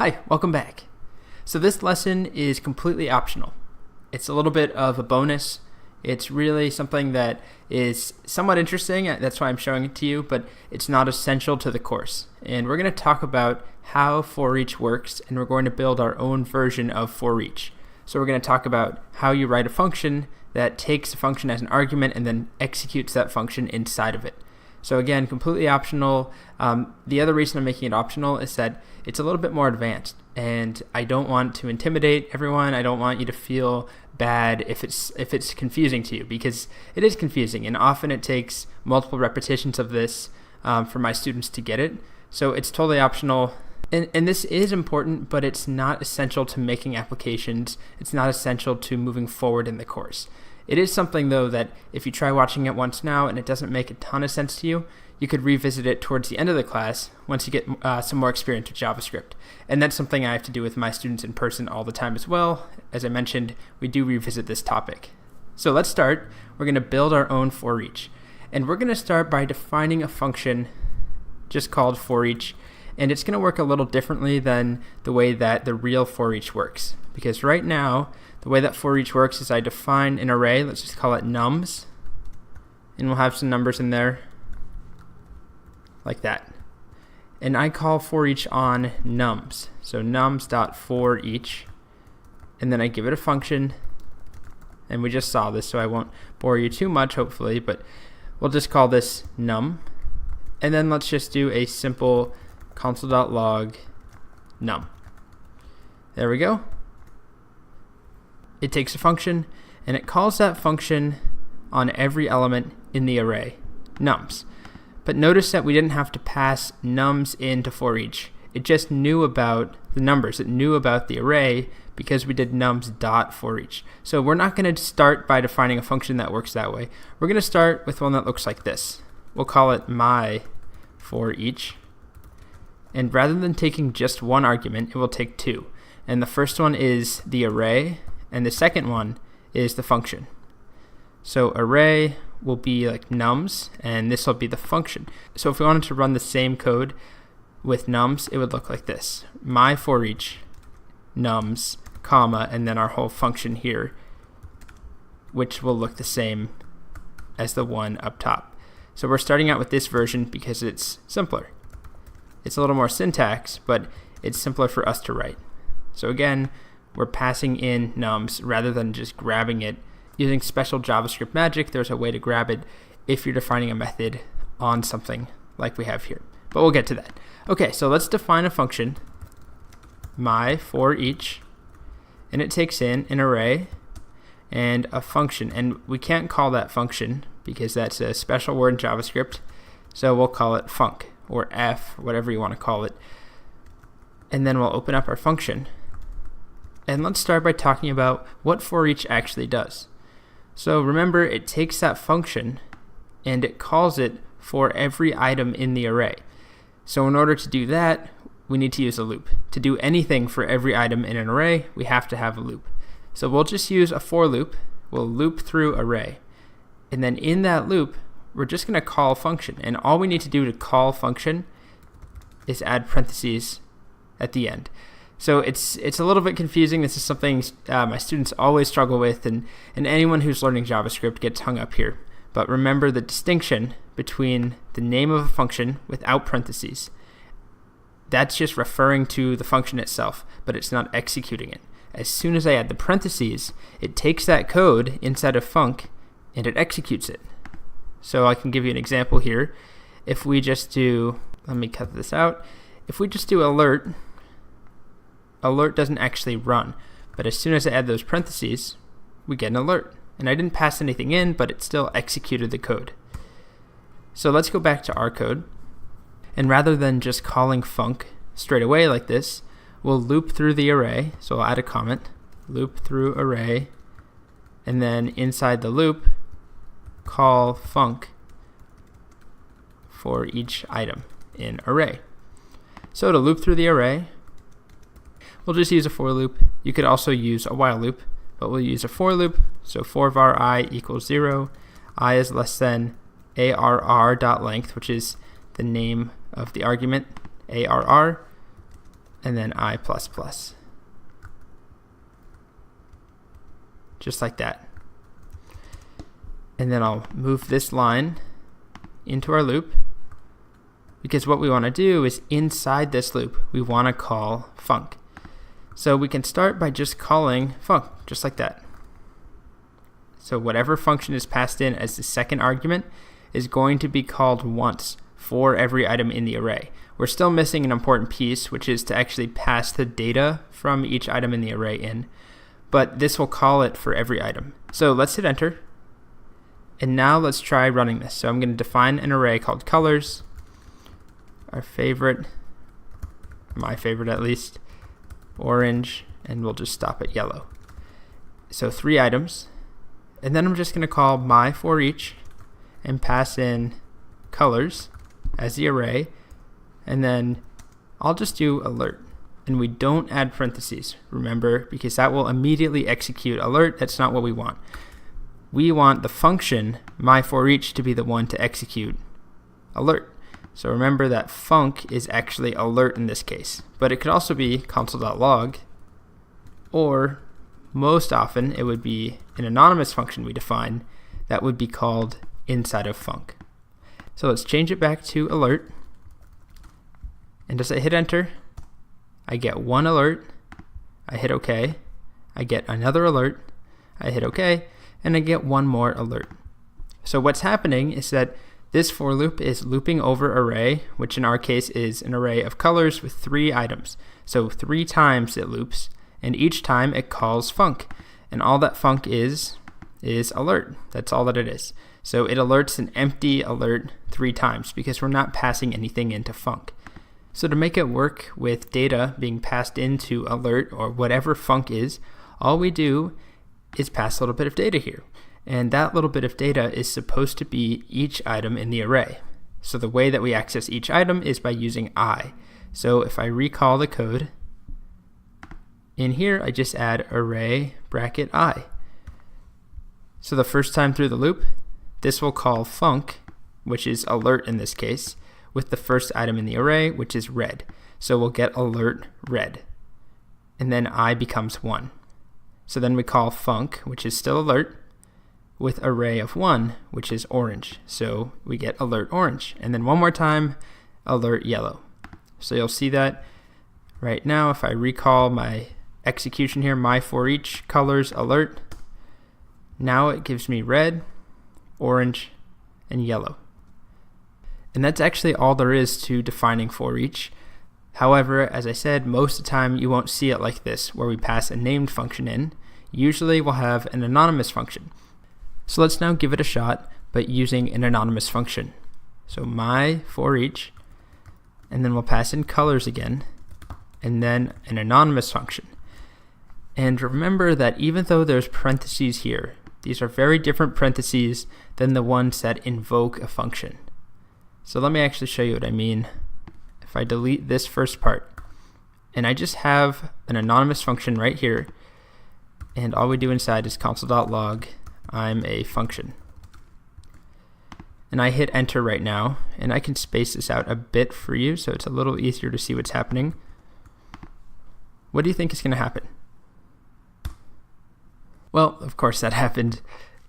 Hi, welcome back. So this lesson is completely optional. It's a little bit of a bonus. It's really something that is somewhat interesting. That's why I'm showing it to you, but it's not essential to the course. And we're going to talk about how ForEach works, and we're going to build our own version of ForEach. So we're going to talk about how you write a function that takes a function as an argument and then executes that function inside of it. So again, completely optional. The other reason I'm making it optional is that it's a little bit more advanced, and I don't want to intimidate everyone. I don't want you to feel bad if it's confusing to you, because it is confusing, and often it takes multiple repetitions of this for my students to get it. So it's totally optional. And this is important, but it's not essential to making applications. It's not essential to moving forward in the course. It is something, though, that if you try watching it once now and it doesn't make a ton of sense to you, you could revisit it towards the end of the class once you get some more experience with JavaScript. And that's something I have to do with my students in person all the time as well. As I mentioned, we do revisit this topic. So let's start. We're going to build our own ForEach. And we're going to start by defining a function just called ForEach. And it's going to work a little differently than the way that the real ForEach works. Because right now, the way that ForEach works is I define an array, let's just call it nums, and we'll have some numbers in there, like that. And I call ForEach on nums, so nums.forEach, and then I give it a function, and we just saw this, so I won't bore you too much, hopefully, but we'll just call this num, and then let's just do a simple console.log num. There we go. It takes a function, and it calls that function on every element in the array, nums. But notice that we didn't have to pass nums into ForEach. It just knew about the numbers. It knew about the array because we did nums.forEach. So we're not going to start by defining a function that works that way. We're going to start with one that looks like this. We'll call it my ForEach. And rather than taking just one argument, it will take two. And the first one is the array, and the second one is the function. So array will be like nums, and this will be the function. So if we wanted to run the same code with nums, it would look like this. My ForEach nums, comma, and then our whole function here, which will look the same as the one up top. So we're starting out with this version because it's simpler. It's a little more syntax, but it's simpler for us to write. So again, we're passing in nums rather than just grabbing it. Using special JavaScript magic, there's a way to grab it if you're defining a method on something like we have here. But we'll get to that. Okay, so let's define a function, my ForEach, and it takes in an array and a function. And we can't call that function because that's a special word in JavaScript. So we'll call it func or f, whatever you want to call it. And then we'll open up our function. And let's start by talking about what ForEach actually does. So remember, it takes that function and it calls it for every item in the array. So in order to do that, we need to use a loop. To do anything for every item in an array, we have to have a loop. So we'll just use a for loop. We'll loop through array. And then in that loop, we're just going to call function. And all we need to do to call function is add parentheses at the end. So it's a little bit confusing. This is something my students always struggle with, and anyone who's learning JavaScript gets hung up here. But remember the distinction between the name of a function without parentheses. That's just referring to the function itself, but it's not executing it. As soon as I add the parentheses, it takes that code inside of func and it executes it. So I can give you an example here. If we just do, let me cut this out. If we just do alert doesn't actually run, but as soon as I add those parentheses, we get an alert. And I didn't pass anything in, but it still executed the code. So let's go back to our code. And rather than just calling func straight away like this, we'll loop through the array. So I'll add a comment, loop through array, and then inside the loop, call func for each item in array. So to loop through the array, we'll just use a for loop. You could also use a while loop, but we'll use a for loop. So for var I equals 0, I is less than arr.length, which is the name of the argument, arr, and then I++. Just like that. And then I'll move this line into our loop, because what we want to do is inside this loop, we want to call func. So we can start by just calling func, just like that. So whatever function is passed in as the second argument is going to be called once for every item in the array. We're still missing an important piece, which is to actually pass the data from each item in the array in, but this will call it for every item. So let's hit enter, and now let's try running this. So I'm going to define an array called colors, our favorite, my favorite at least, orange, and we'll just stop at yellow. So 3 items, and then I'm just going to call my ForEach and pass in colors as the array, and then I'll just do alert. And we don't add parentheses, remember, because that will immediately execute alert. That's not what we want. We want the function my ForEach to be the one to execute alert. So remember that func is actually alert in this case, but it could also be console.log, or most often it would be an anonymous function we define that would be called inside of func. So let's change it back to alert, and as I hit enter, I get 1 alert, I hit OK, I get another alert, I hit OK, and I get 1 more alert. So what's happening is that this for loop is looping over array, which in our case is an array of colors with 3 items. So 3 times it loops, and each time it calls func. And all that func is alert. That's all that it is. So it alerts an empty alert 3 times because we're not passing anything into func. So to make it work with data being passed into alert or whatever func is, all we do is pass a little bit of data here. And that little bit of data is supposed to be each item in the array. So the way that we access each item is by using I. So if I recall the code, in here I just add array bracket I. So the first time through the loop, this will call func, which is alert in this case, with the first item in the array, which is red. So we'll get alert red. And then I becomes 1. So then we call func, which is still alert, with array of 1, which is orange. So we get alert orange. And then one more time, alert yellow. So you'll see that right now if I recall my execution here, my ForEach colors alert, now it gives me red, orange, and yellow. And that's actually all there is to defining ForEach. However, as I said, most of the time you won't see it like this, where we pass a named function in. Usually we'll have an anonymous function. So let's now give it a shot, but using an anonymous function. So my ForEach, and then we'll pass in colors again, and then an anonymous function. And remember that even though there's parentheses here, these are very different parentheses than the ones that invoke a function. So let me actually show you what I mean. If I delete this first part, and I just have an anonymous function right here, and all we do inside is console.log, I'm a function. And I hit enter right now, and I can space this out a bit for you so it's a little easier to see what's happening. What do you think is going to happen? Well, of course that happened.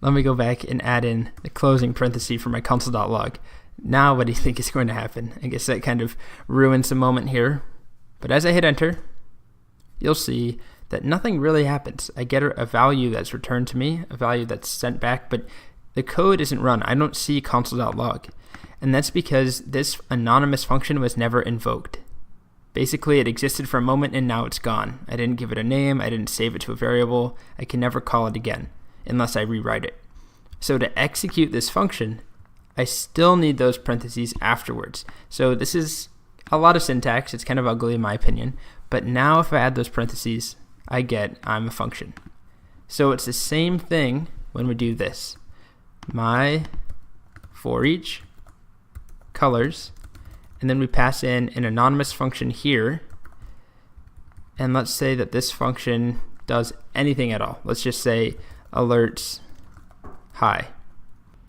Let me go back and add in the closing parenthesis for my console.log. Now what do you think is going to happen? I guess that kind of ruins the moment here. But as I hit enter, you'll see that nothing really happens. I get a value that's returned to me, a value that's sent back, but the code isn't run. I don't see console.log. And that's because this anonymous function was never invoked. Basically, it existed for a moment and now it's gone. I didn't give it a name, I didn't save it to a variable, I can never call it again unless I rewrite it. So to execute this function, I still need those parentheses afterwards. So this is a lot of syntax, it's kind of ugly in my opinion, but now if I add those parentheses, I get I'm a function. So it's the same thing when we do this. My ForEach colors, and then we pass in an anonymous function here, and let's say that this function does anything at all. Let's just say alerts hi.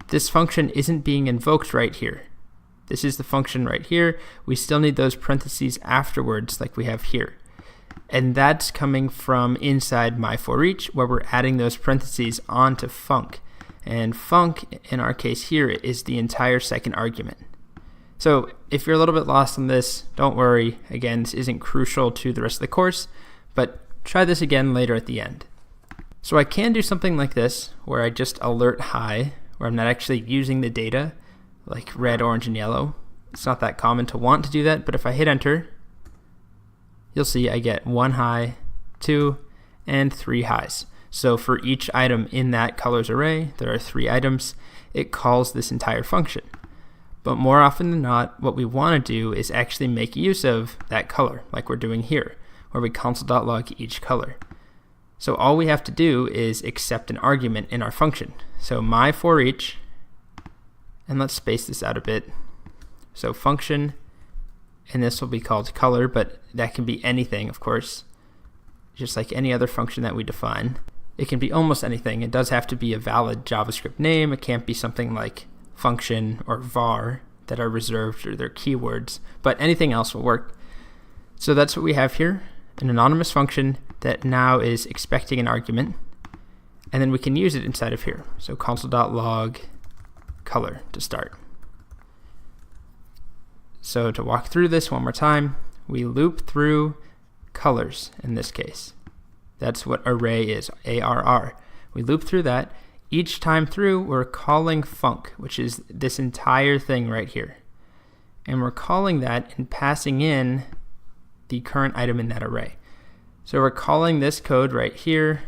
This function isn't being invoked right here. This is the function right here. We still need those parentheses afterwards like we have here. And that's coming from inside my ForEach, where we're adding those parentheses onto func. And func, in our case here, is the entire second argument. So if you're a little bit lost on this, don't worry. Again, this isn't crucial to the rest of the course, but try this again later at the end. So I can do something like this, where I just alert high, where I'm not actually using the data, like red, orange, and yellow. It's not that common to want to do that, but if I hit enter, you'll see I get 1 high, 2, and 3 highs. So for each item in that colors array, there are 3 items. It calls this entire function. But more often than not, what we want to do is actually make use of that color, like we're doing here, where we console.log each color. So all we have to do is accept an argument in our function. So my ForEach, and let's space this out a bit. So function, and this will be called color, but that can be anything, of course, just like any other function that we define. It can be almost anything. It does have to be a valid JavaScript name. It can't be something like function or var that are reserved or they're keywords, but anything else will work. So that's what we have here, an anonymous function that now is expecting an argument, and then we can use it inside of here. So console.log color to start. So to walk through this one more time, we loop through colors in this case. That's what array is, ARR. We loop through that. Each time through, we're calling func, which is this entire thing right here. And we're calling that and passing in the current item in that array. So we're calling this code right here,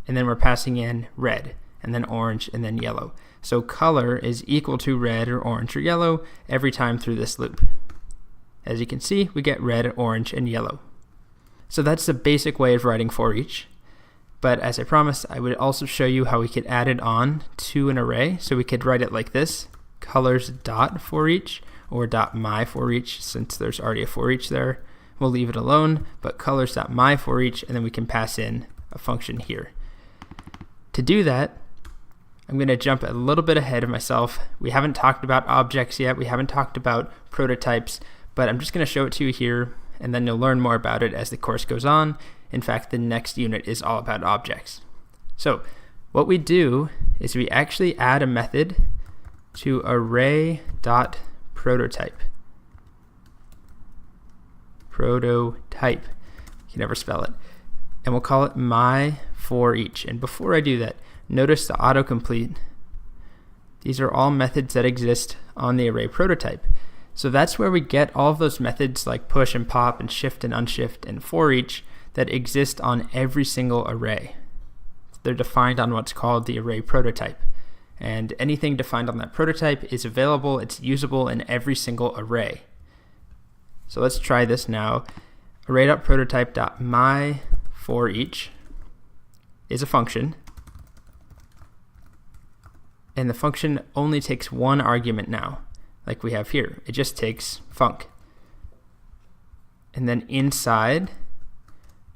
and then we're passing in red, and then orange, and then yellow. So color is equal to red or orange or yellow every time through this loop. As you can see, we get red, orange, and yellow. So that's the basic way of writing ForEach. But as I promised, I would also show you how we could add it on to an array. So we could write it like this, colors.ForEach or .myForEach, since there's already a ForEach there. We'll leave it alone, but colors.myForEach, and then we can pass in a function here. To do that, I'm going to jump a little bit ahead of myself. We haven't talked about objects yet. We haven't talked about prototypes, but I'm just going to show it to you here, and then you'll learn more about it as the course goes on. In fact, the next unit is all about objects. So what we do is we actually add a method to array.prototype. Prototype. You can never spell it. And we'll call it myForEach. And before I do that, notice the autocomplete. These are all methods that exist on the array prototype. So that's where we get all of those methods like push and pop and shift and unshift and ForEach that exist on every single array. They're defined on what's called the array prototype. And anything defined on that prototype is available, it's usable in every single array. So let's try this now. Array.prototype.myForEach is a function. And the function only takes one argument now, like we have here. It just takes func. And then inside,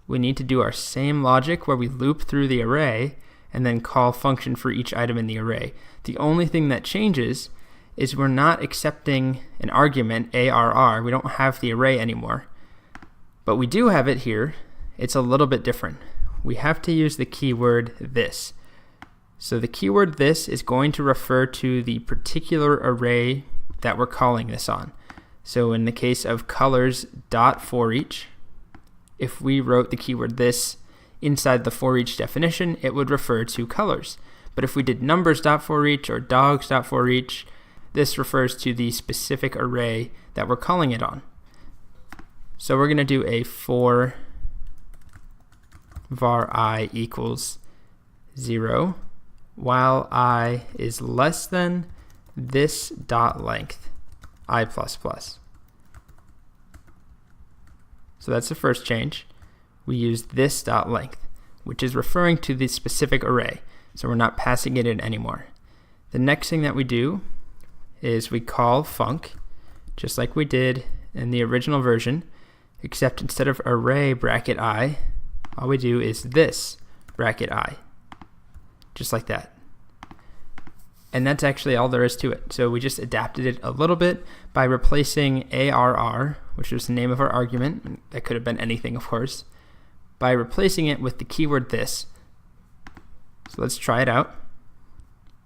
we need to do our same logic where we loop through the array and then call function for each item in the array. The only thing that changes is we're not accepting an argument, ARR. We don't have the array anymore. But we do have it here. It's a little bit different. We have to use the keyword this. So the keyword this is going to refer to the particular array that we're calling this on. So in the case of colors.ForEach, if we wrote the keyword this inside the ForEach definition, it would refer to colors. But if we did numbers.ForEach or dogs.ForEach, this refers to the specific array that we're calling it on. So we're going to do a for var I equals 0 while I is less than this dot length I++. So that's the first change. We use this dot length, which is referring to the specific array. So we're not passing it in anymore. The next thing that we do is we call func, just like we did in the original version, except instead of array bracket I, all we do is this bracket I, just like that. And that's actually all there is to it. So we just adapted it a little bit by replacing ARR, which was the name of our argument. That could have been anything, of course, by replacing it with the keyword this. So let's try it out.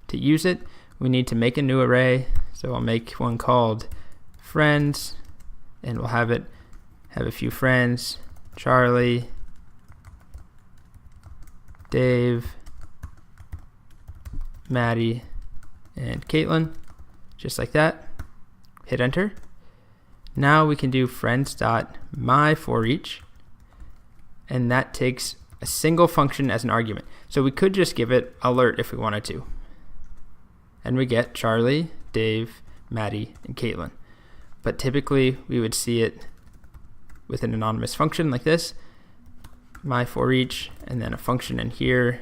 To use it, we need to make a new array. So I'll make one called friends, and we'll have a few friends, Charlie, Dave, Maddie, and Caitlin, just like that. Hit enter. Now we can do friends.myForEach, and that takes a single function as an argument. So we could just give it alert if we wanted to. And we get Charlie, Dave, Maddie, and Caitlin. But typically we would see it with an anonymous function like this, myForEach, and then a function in here.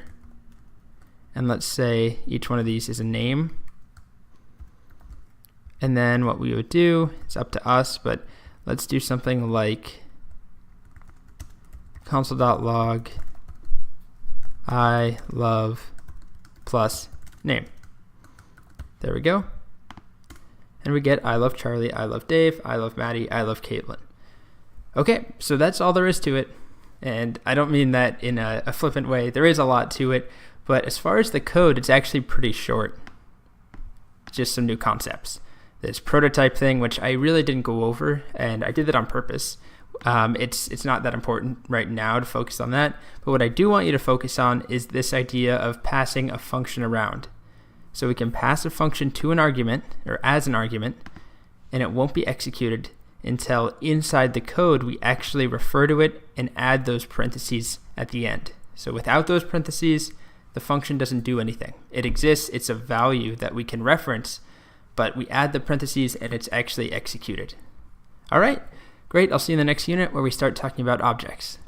And let's say each one of these is a name. And then what we would do, it's up to us, but let's do something like console.log I love plus name. There we go. And we get I love Charlie, I love Dave, I love Maddie, I love Caitlin. Okay, so that's all there is to it. And I don't mean that in a flippant way. There is a lot to it. But as far as the code, it's actually pretty short. Just some new concepts. This prototype thing, which I really didn't go over, and I did that on purpose. It's not that important right now to focus on that. But what I do want you to focus on is this idea of passing a function around. So we can pass a function to an argument, or as an argument, and it won't be executed until inside the code we actually refer to it and add those parentheses at the end. So without those parentheses, the function doesn't do anything. It exists, it's a value that we can reference, but we add the parentheses and it's actually executed. All right, great. I'll see you in the next unit where we start talking about objects.